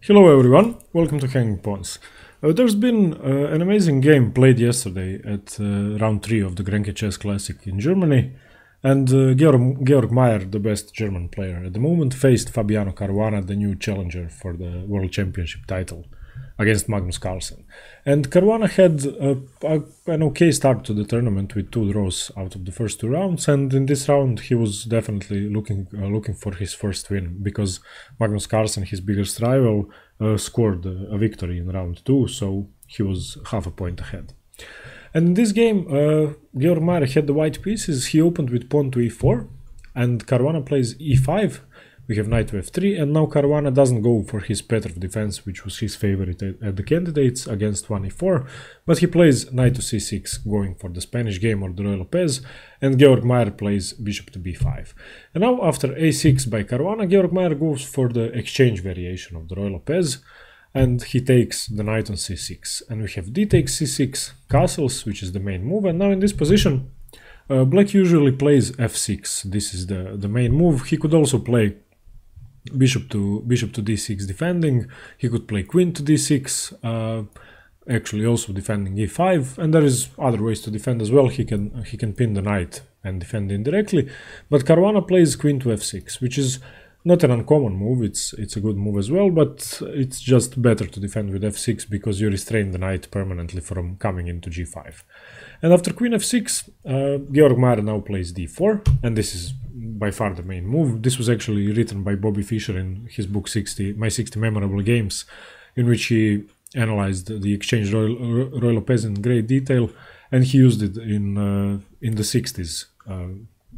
Hello everyone, welcome to Hanging Pawns. There's been an amazing game played yesterday at round 3 of the Grenke Chess Classic in Germany, and Georg Meier, the best German player at the moment, faced Fabiano Caruana, the new challenger for the World Championship title, against Magnus Carlsen. And Caruana had an okay start to the tournament with 2 draws out of the first 2 rounds, and in this round he was definitely looking for his first win, because Magnus Carlsen, his biggest rival, scored a victory in round 2, so he was half a point ahead. And in this game, Georg Meier had the white pieces. He opened with pawn to e4, and Caruana plays e5. We have knight to f3, and now Caruana doesn't go for his Petrov defense, which was his favorite at the candidates, against 1e4, but he plays knight to c6, going for the Spanish game or the Ruy Lopez, and Georg Meier plays bishop to b5. And now, after a6 by Caruana, Georg Meier goes for the exchange variation of the Ruy Lopez, and he takes the knight on c6. And we have d takes c6, castles, which is the main move, and now in this position, Black usually plays f6. This is the main move. He could also play bishop to d6 defending. He could play queen to d6, actually also defending e5, and there is other ways to defend as well. He can pin the knight and defend indirectly, but Caruana plays queen to f6, which is not an uncommon move. It's a good move as well, but it's just better to defend with f6 because you restrain the knight permanently from coming into g5. And after queen f6, Georg Meier now plays d4, and this is by far the main move. This was actually written by Bobby Fischer in his book My 60 Memorable Games, in which he analyzed the Exchange Ruy Lopez in great detail, and he used it in the 60s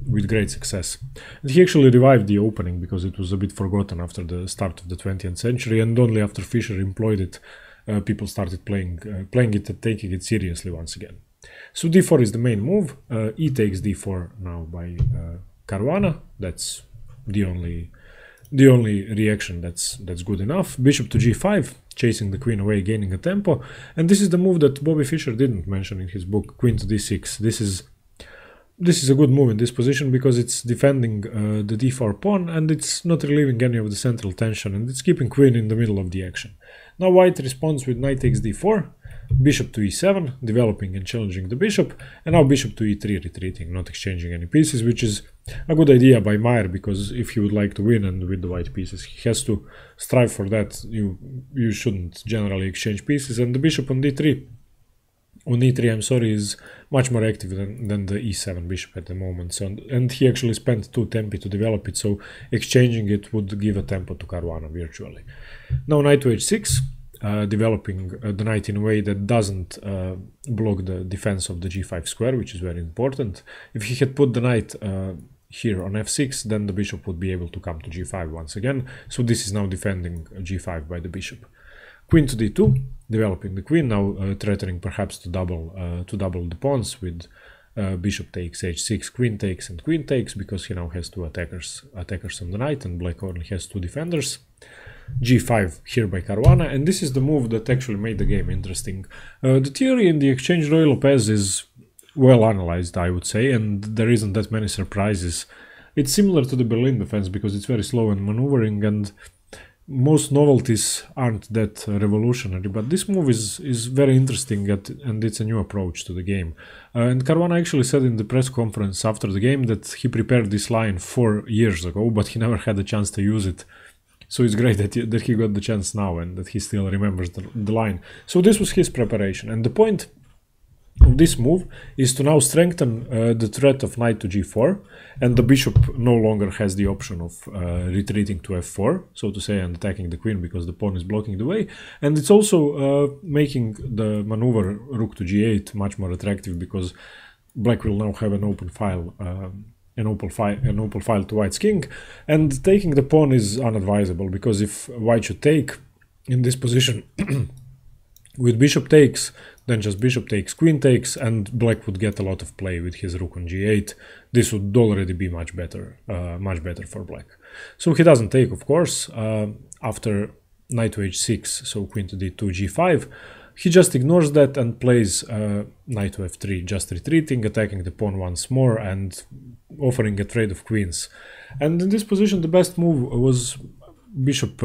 with great success. And he actually revived the opening because it was a bit forgotten after the start of the 20th century, and only after Fischer employed it, people started playing it and taking it seriously once again. So d4 is the main move. E takes d4 now by Caruana. That's the only reaction that's good enough. Bishop to g5, chasing the queen away, gaining a tempo. And this is the move that Bobby Fischer didn't mention in his book, queen to d6. This is a good move in this position because it's defending the d4 pawn, and it's not relieving any of the central tension, and it's keeping queen in the middle of the action. Now white responds with knight takes d4, bishop to e7, developing and challenging the bishop, and now bishop to e3, retreating, not exchanging any pieces, which is a good idea by Meier, because if he would like to win and with the white pieces, he has to strive for that. You shouldn't generally exchange pieces, and the bishop on d3, is much more active than the e7 bishop at the moment. So, and he actually spent 2 tempi to develop it, so exchanging it would give a tempo to Caruana virtually. Now knight to h6, developing the knight in a way that doesn't block the defense of the g5 square, which is very important. If he had put the knight here on f6, then the bishop would be able to come to g5 once again. So this is now defending g5 by the bishop. Queen to d2, developing the queen, now threatening perhaps to double the pawns with bishop takes h6, queen takes, and queen takes, because he now has 2 attackers on the knight, and black only has 2 defenders. g5 here by Caruana, and this is the move that actually made the game interesting. The theory in the Exchange Ruy Lopez is well analyzed, I would say, and there isn't that many surprises. It's similar to the Berlin defense because it's very slow and maneuvering, and most novelties aren't that revolutionary, but this move is very interesting, and it's a new approach to the game. And Caruana actually said in the press conference after the game that he prepared this line 4 years ago, but he never had a chance to use it. So it's great that he got the chance now, and that he still remembers the line. So this was his preparation, and the point of this move is to now strengthen the threat of knight to g4, and the bishop no longer has the option of retreating to f4, so to say, and attacking the queen because the pawn is blocking the way. And it's also making the maneuver rook to g8 much more attractive, because black will now have an open file to white's king, and taking the pawn is unadvisable, because if white should take in this position with bishop takes, then just bishop takes, queen takes, and black would get a lot of play with his rook on g8. This would already be much better for black. So he doesn't take, of course. After knight to h6, so queen to d2, g5, he just ignores that and plays knight to f3, just retreating, attacking the pawn once more, and offering a trade of queens. And in this position, the best move was bishop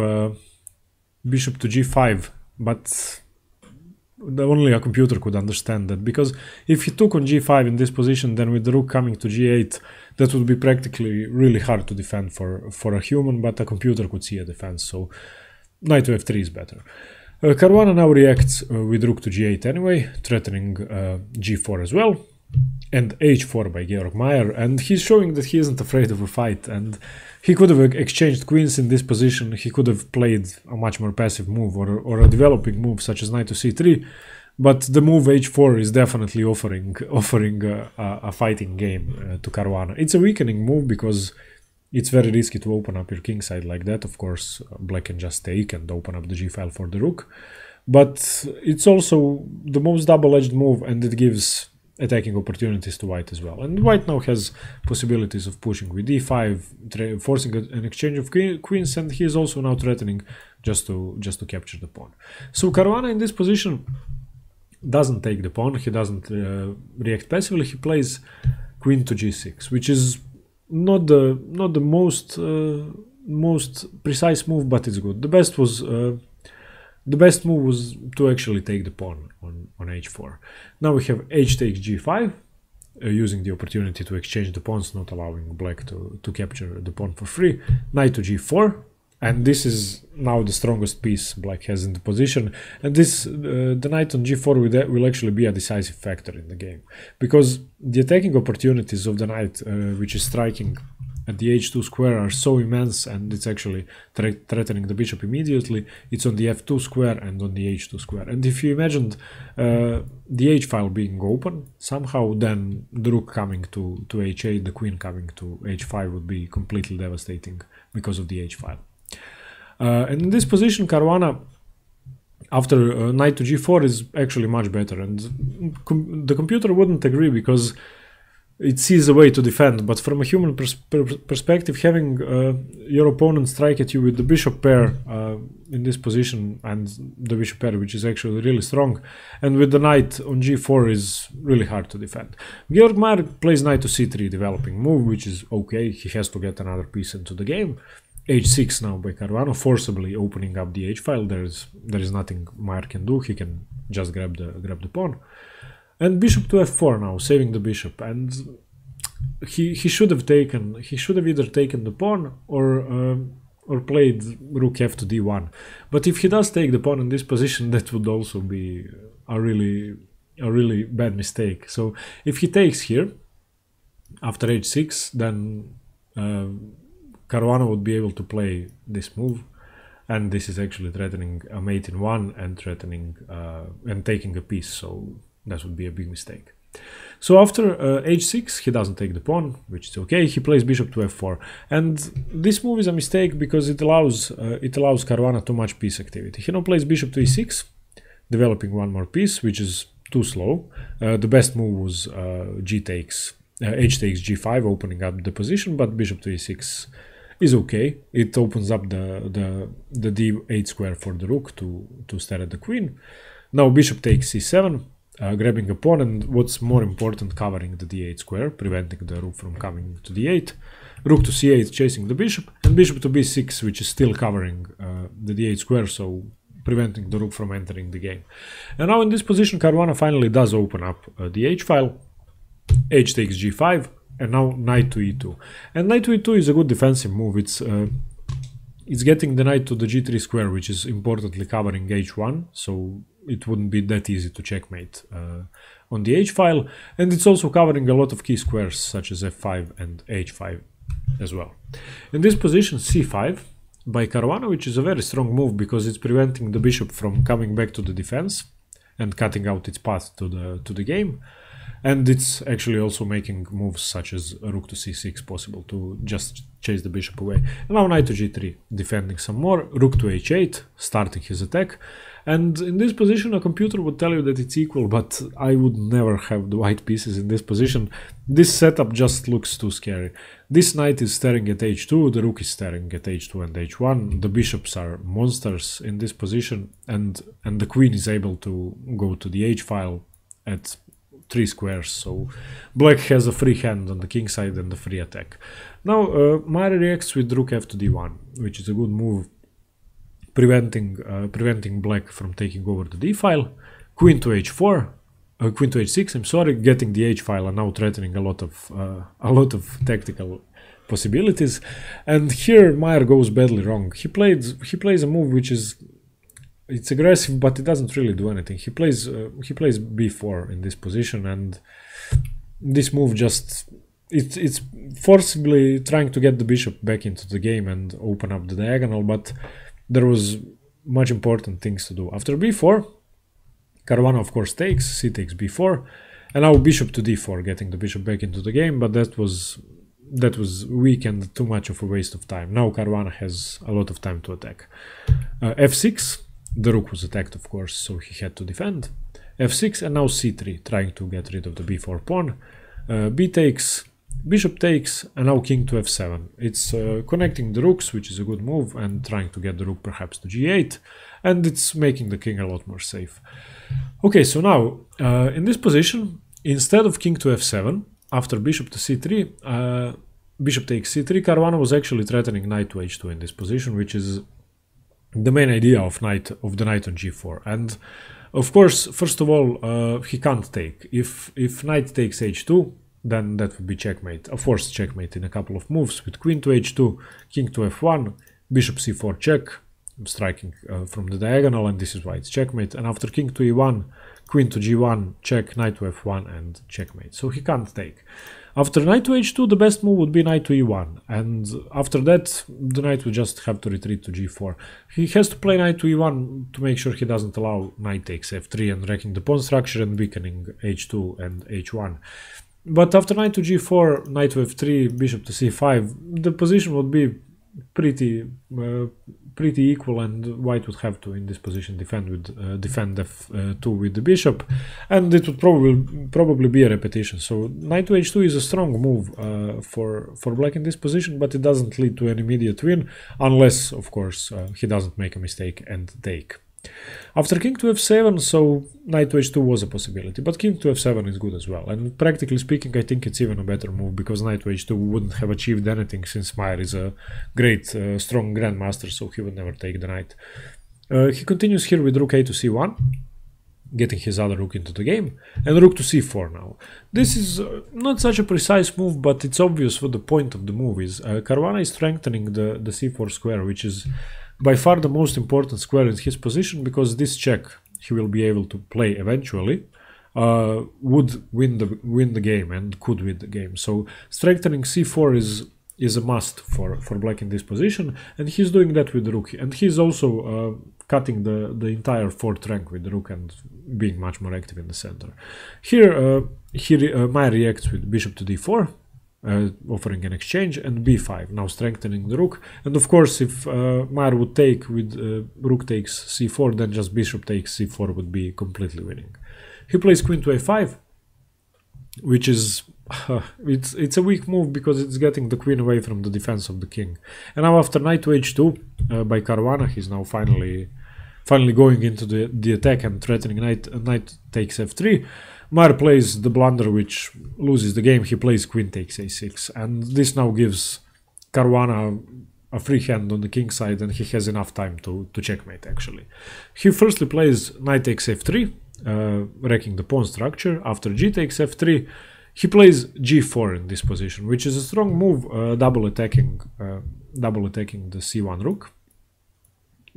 bishop to g5, but only a computer could understand that, because if he took on g5 in this position, then with the rook coming to g8, that would be practically really hard to defend for a human, but a computer could see a defense, so knight to f3 is better. Caruana now reacts with rook to g8 anyway, threatening g4 as well, and h4 by Georg Meier, and he's showing that he isn't afraid of a fight, and he could have exchanged queens in this position. He could have played a much more passive move or a developing move such as knight to c3, but the move h4 is definitely offering a fighting game to Caruana. It's a weakening move because it's very risky to open up your kingside like that. Of course, black can just take and open up the g file for the rook, but it's also the most double-edged move, and it gives attacking opportunities to white as well. And white now has possibilities of pushing with d5, forcing an exchange of queens, and he is also now threatening just to capture the pawn. So Caruana in this position doesn't take the pawn, he doesn't react passively, he plays queen to g6, which is not the most precise move, but it's good. The best move was to actually take the pawn on h4. Now we have h takes g5, using the opportunity to exchange the pawns, not allowing black to capture the pawn for free. Knight to g4, and this is now the strongest piece black has in the position, and this the knight on g4 will actually be a decisive factor in the game, because the attacking opportunities of the knight, which is striking at the h2 square, are so immense, and it's actually threatening the bishop immediately. It's on the f2 square and on the h2 square, and if you imagined the h file being open somehow, then the rook coming to h8, the queen coming to h5 would be completely devastating because of the h file. And in this position, Caruana, after knight to g4, is actually much better, and the computer wouldn't agree because it sees a way to defend, but from a human perspective, having your opponent strike at you with the bishop pair in this position, and the bishop pair, which is actually really strong, and with the knight on g4, is really hard to defend. Georg Meier plays knight to c3, developing move, which is okay. He has to get another piece into the game. h6 now by Caruana, forcibly opening up the h file. There is nothing Meier can do. He can just grab the pawn. And bishop to f4 now, saving the bishop, and he should have either taken the pawn or played rook f to d1. But if he does take the pawn in this position, that would also be a really bad mistake. So if he takes here after h6, then Caruana would be able to play this move, and this is actually threatening a mate in one and threatening and taking a piece. So that would be a big mistake. So after h6, he doesn't take the pawn, which is okay. He plays bishop to f4, and this move is a mistake because it allows Caruana too much piece activity. He now plays bishop to e6, developing one more piece, which is too slow. The best move was h takes g5, opening up the position, but bishop to e6 is okay. It opens up the d8 square for the rook to stare at the queen. Now bishop takes c7. Grabbing a pawn, and what's more important, covering the d8 square, preventing the rook from coming to d8. Rook to c8, chasing the bishop, and bishop to b6, which is still covering the d8 square, so preventing the rook from entering the game. And now in this position, Caruana finally does open up the h file. H takes g5, and now knight to e2. And knight to e2 is a good defensive move. It's getting the knight to the g3 square, which is importantly covering h1, so it wouldn't be that easy to checkmate on the h file, and it's also covering a lot of key squares such as f5 and h5 as well. In this position, c5 by Caruana, which is a very strong move because it's preventing the bishop from coming back to the defense and cutting out its path to the game, and it's actually also making moves such as rook to c6 possible to just chase the bishop away. And now knight to g3, defending some more, rook to h8, starting his attack. And in this position, a computer would tell you that it's equal, but I would never have the white pieces in this position. This setup just looks too scary. This knight is staring at h2, the rook is staring at h2 and h1. The bishops are monsters in this position, and the queen is able to go to the h file at 3 squares, so black has a free hand on the king side and the free attack. Now Meier reacts with rook f to d1, which is a good move, preventing black from taking over the d file. Queen to h4, queen to h6. I'm sorry, getting the h file and now threatening a lot of tactical possibilities. And here Meier goes badly wrong. He plays a move which is, it's aggressive, but it doesn't really do anything. He plays b4 in this position, and this move just it's forcibly trying to get the bishop back into the game and open up the diagonal, but there was much important things to do. After b4, Caruana of course takes, c takes b4, and now bishop to d4, getting the bishop back into the game, but that was weak and too much of a waste of time. Now Caruana has a lot of time to attack. f6, the rook was attacked of course, so he had to defend. f6 and now c3, trying to get rid of the b4 pawn. b takes, bishop takes, and now king to f7. It's connecting the rooks, which is a good move, and trying to get the rook perhaps to g8, and it's making the king a lot more safe. Okay, so now in this position, instead of king to f7, after bishop to c3, bishop takes c3, Caruana was actually threatening knight to h2 in this position, which is the main idea of the knight on g4. And of course, first of all, he can't take. If knight takes h2, then that would be checkmate, a forced checkmate in a couple of moves with queen to h2, king to f1, bishop c4 check, striking from the diagonal, and this is why it's checkmate. And after king to e1, queen to g1, check, knight to f1, and checkmate. So he can't take. After knight to h2, the best move would be knight to e1, and after that, the knight would just have to retreat to g4. He has to play knight to e1 to make sure he doesn't allow knight takes f3 and wrecking the pawn structure and weakening h2 and h1. But after knight to g4, knight to f3, bishop to c5, the position would be pretty equal, and white would have to, in this position, defend f2 with the bishop, and it would probably be a repetition. So knight to h2 is a strong move for black in this position, but it doesn't lead to an immediate win, unless, of course, he doesn't make a mistake and take. After king to f7, so knight to h2 was a possibility, but king to f7 is good as well, and practically speaking I think it's even a better move, because knight to h2 wouldn't have achieved anything, since Meier is a great strong grandmaster, so he would never take the knight. He continues here with rook a to c1, getting his other rook into the game, and rook to c4 now. This is not such a precise move, but it's obvious what the point of the move is. Caruana is strengthening the c4 square, which is by far the most important square in his position, because this check he will be able to play eventually would win the game and could win the game. So strengthening c4 is a must for black in this position, and he's doing that with the rook, and he's also cutting the entire fourth rank with the rook and being much more active in the center. Here Meier reacts with bishop to d4, offering an exchange, and b5, now strengthening the rook. And of course, if Meier would take with rook takes c4, then just bishop takes c4 would be completely winning. He plays queen to a5, which is it's a weak move, because it's getting the queen away from the defense of the king. And now after knight to h2 by Caruana, he's now finally going into the attack and threatening knight takes f3. Meier plays the blunder, which loses the game. He plays queen takes a6, and this now gives Caruana a free hand on the king side, and he has enough time to checkmate actually. He firstly plays knight takes f3, wrecking the pawn structure. After g takes f3, he plays g4 in this position, which is a strong move, double attacking the c1 rook.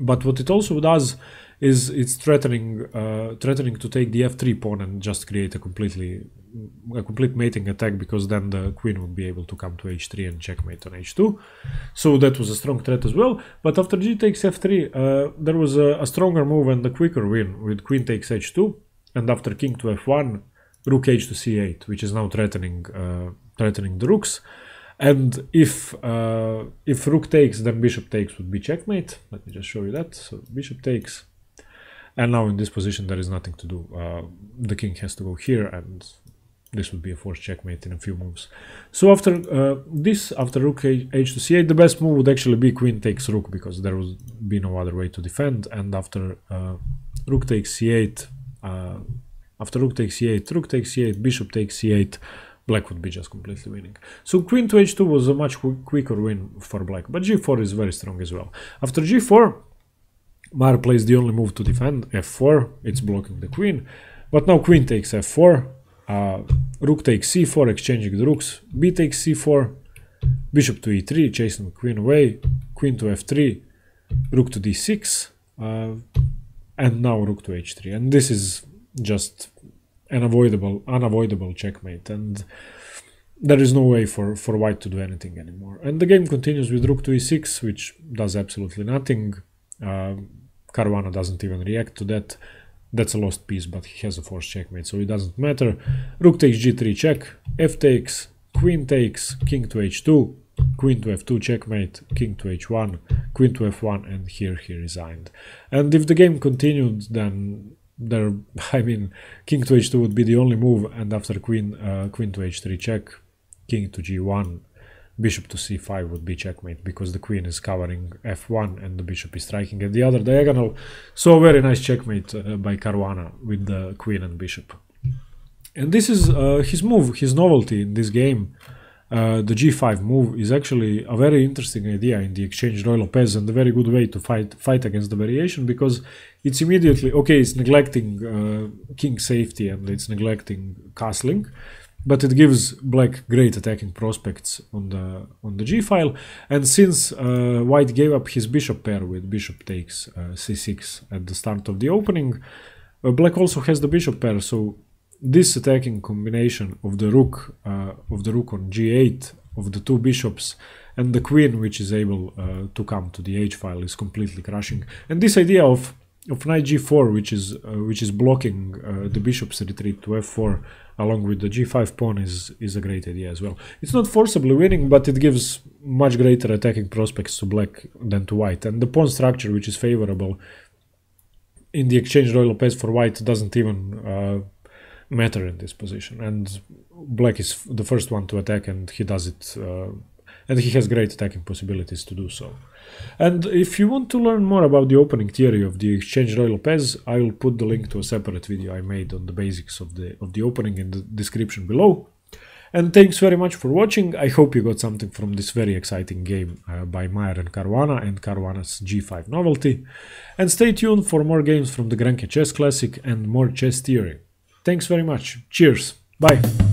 But what it also does is it's threatening to take the f3 pawn and just create a complete mating attack, because then the queen would be able to come to h3 and checkmate on h2. So that was a strong threat as well. But after g takes f3, there was a stronger move and a quicker win with queen takes h2, and after king to f1, rook h to c8, which is now threatening the rooks. And if rook takes, then bishop takes would be checkmate. Let me just show you that. So bishop takes, and now in this position there is nothing to do. The king has to go here, and this would be a forced checkmate in a few moves. So after after rook h to c8, the best move would actually be queen takes rook, because there would be no other way to defend. And after rook takes c8, rook takes c8, bishop takes c8, black would be just completely winning. So queen to h2 was a much quicker win for black, but g4 is very strong as well. After g4, Meier plays the only move to defend, f4, it's blocking the queen, but now queen takes f4, rook takes c4, exchanging the rooks, b takes c4, bishop to e3, chasing the queen away, queen to f3, rook to d6, and now rook to h3, and this is just an unavoidable checkmate, and there is no way for white to do anything anymore. And the game continues with rook to e6, which does absolutely nothing. Caruana doesn't even react to that. That's a lost piece, but he has a forced checkmate, so it doesn't matter. Rook takes g3 check, f takes, queen takes, king to h2, queen to f2 checkmate, king to h1, queen to f1, and here he resigned. And if the game continued, then king to h2 would be the only move, and after queen to h3 check, king to g1, bishop to c5 would be checkmate, because the queen is covering f1 and the bishop is striking at the other diagonal. So very nice checkmate by Caruana with the queen and bishop. And this is his move, his novelty in this game. The g5 move is actually a very interesting idea in the Exchange Ruy Lopez, and a very good way to fight against the variation, because it's immediately, okay, it's neglecting king safety and it's neglecting castling, but it gives black great attacking prospects on the g-file. And since white gave up his bishop pair with bishop takes c6 at the start of the opening, black also has the bishop pair, so this attacking combination of the rook on g8, of the two bishops, and the queen, which is able to come to the h-file, is completely crushing. And this idea of knight g4, which is blocking the bishop's retreat to f4 along with the g5 pawn, is a great idea as well. It's not forcibly winning, but it gives much greater attacking prospects to black than to white. And the pawn structure, which is favorable in the Exchange Ruy Lopez for white, doesn't even matter in this position. And black is the first one to attack, and he does it, and he has great attacking possibilities to do so. And if you want to learn more about the opening theory of the Exchange Ruy Lopez, I will put the link to a separate video I made on the basics of the opening in the description below. And thanks very much for watching. I hope you got something from this very exciting game by Meier and Caruana, and Caruana's g5 novelty. And stay tuned for more games from the Grenke Chess Classic and more chess theory. Thanks very much. Cheers. Bye.